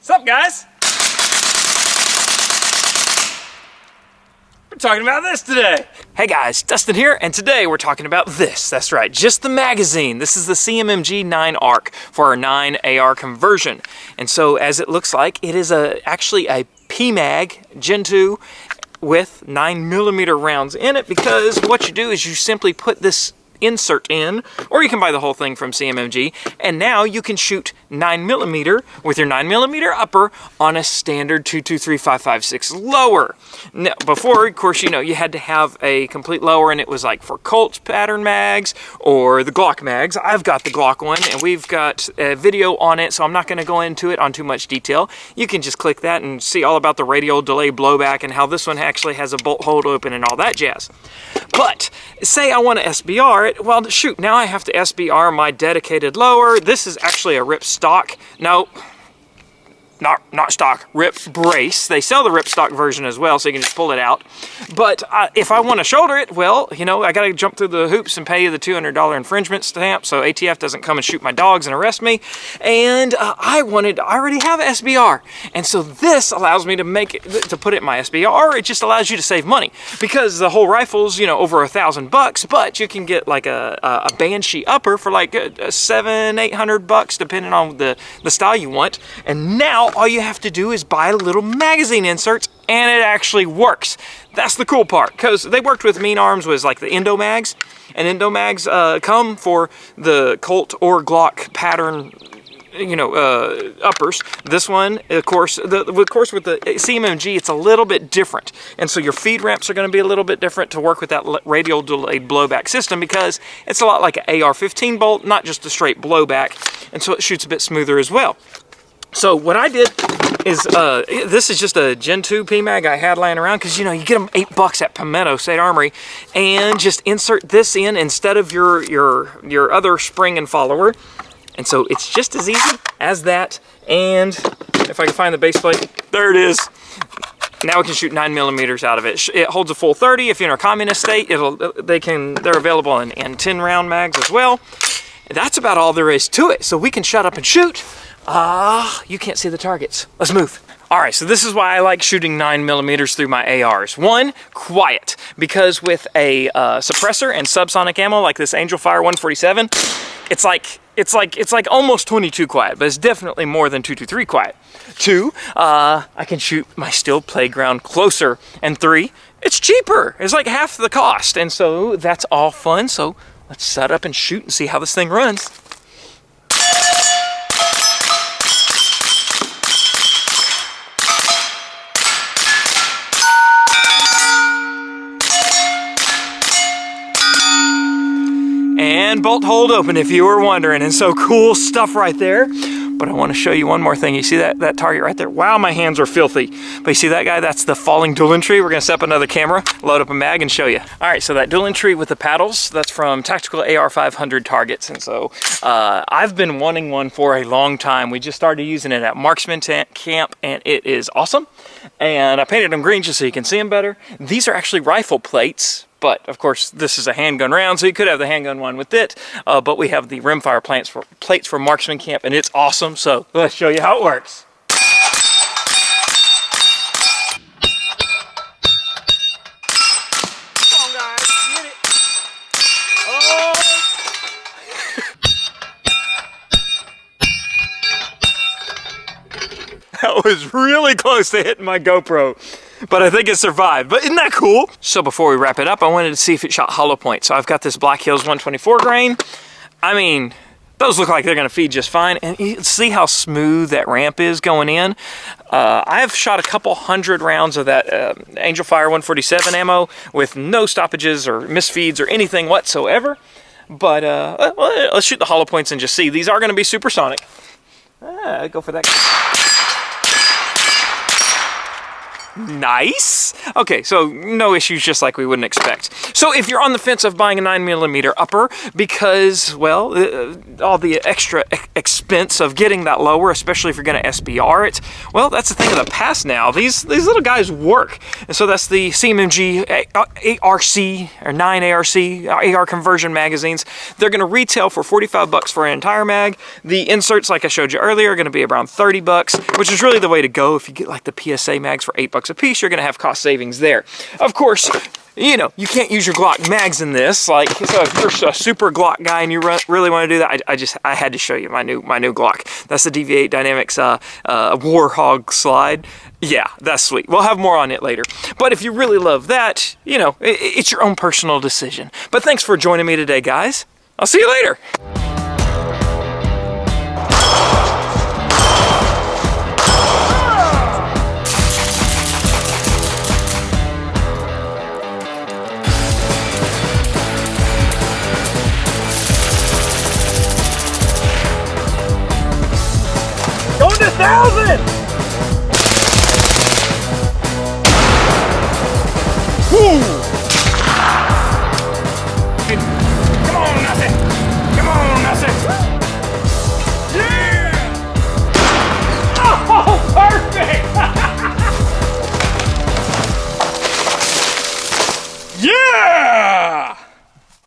What's up, guys? We're talking about this today. Hey guys, Dustin here, and today we're talking about this. That's right, just the magazine. This is the CMMG 9 ARC for our 9 AR conversion. And so as it looks like, it is actually a PMag Gen 2 with 9mm rounds in it, because what you do is you simply put this insert in, or you can buy the whole thing from CMMG, and now you can shoot 9mm with your 9mm upper on a standard 223-556 lower. Now, before, of course, you know, you had to have a complete lower, and it was like for Colt pattern mags or the Glock mags. I've got the Glock one, and we've got a video on it, so I'm not going to go into it on too much detail. You can just click that and see all about the radial delay blowback and how this one actually has a bolt hold open and all that jazz. But say I want to SBR it, well, shoot, now I have to SBR my dedicated lower. This is actually a RIP stock. No, not stock, RIP brace. They sell the RIP stock version as well, so you can just pull it out. But if I want to shoulder it, well, you know, I got to jump through the hoops and pay the $200 infringement stamp, so ATF doesn't come and shoot my dogs and arrest me. And I already have SBR, and so this allows me to put it in my SBR. It just allows you to save money, because the whole rifle's, you know, over $1,000, but you can get like a Banshee upper for like $700-800, depending on the style you want. And now all you have to do is buy little magazine inserts, and it actually works. That's the cool part, because they worked with Mean Arms, was like the Endo mags, and Endo mags come for the Colt or Glock pattern, you know, uppers. This one, of course, with the CMMG, it's a little bit different, and so your feed ramps are going to be a little bit different to work with that radial delayed blowback system, because it's a lot like an AR-15 bolt, not just a straight blowback, and so it shoots a bit smoother as well. So what I did is, this is just a Gen 2 PMag I had laying around, because, you know, you get them $8 at Palmetto State Armory, and just insert this in instead of your other spring and follower. And so it's just as easy as that. And if I can find the base plate, there it is. Now we can shoot 9mm out of it. It holds a full 30. If you're in a communist state, they're available in 10-round mags as well. That's about all there is to it. So we can shut up and shoot. You can't see the targets. Let's move. All right, so this is why I like shooting 9mm through my ARs. One, quiet, because with a suppressor and subsonic ammo like this Angel Fire 147, it's like almost 22 quiet, but it's definitely more than 223 quiet. Two, I can shoot my steel playground closer. And three, it's cheaper. It's like half the cost, and so that's all fun. So let's set up and shoot and see how this thing runs. And bolt hold open, if you were wondering. And so cool stuff right there. But I want to show you one more thing. You see that target right there? Wow, my hands are filthy. But you see that guy? That's the falling dual entry. We're going to set up another camera, load up a mag, and show you. All right, so that dual entry with the paddles, that's from Tactical AR 500 targets. And so I've been wanting one for a long time. We just started using it at Marksman Camp, and it is awesome. And I painted them green just so you can see them better. These are actually rifle plates. But, of course, this is a handgun round, so you could have the handgun one with it. But we have the rimfire plates for Marksman Camp, and it's awesome. So let's show you how it works. Come on, guys, get it. Oh! That was really close to hitting my GoPro. But I think it survived. But isn't that cool? So before we wrap it up, I wanted to see if it shot hollow point. So I've got this Black Hills 124 grain. I mean, those look like they're going to feed just fine. And you can see how smooth that ramp is going in. I've shot a couple hundred rounds of that Angel Fire 147 ammo with no stoppages or misfeeds or anything whatsoever. But let's shoot the hollow points and just see. These are going to be supersonic. Go for that. Nice. Okay, so no issues, just like we wouldn't expect. So if you're on the fence of buying a 9mm upper because, well, all the extra expense of getting that lower, especially if you're going to SBR it, well, that's a thing of the past now. These little guys work. And so that's the CMMG ARC or 9ARC AR conversion magazines. They're going to retail for $45 for an entire mag. The inserts, like I showed you earlier, are going to be around $30, which is really the way to go. If you get like the PSA mags for $8 a piece, you're going to have cost savings there. Of course, you know, you can't use your Glock mags in this. Like, so if you're a super Glock guy and you really want to do that, I had to show you my new Glock. That's the DV8 Dynamics Warhog slide. Yeah, that's sweet. We'll have more on it later. But if you really love that, you know, it's your own personal decision. But thanks for joining me today, guys. I'll see you later. Going to 1,000! Woo! Come on, Dustin! Come on, Dustin! Yeah! Oh, perfect! Yeah!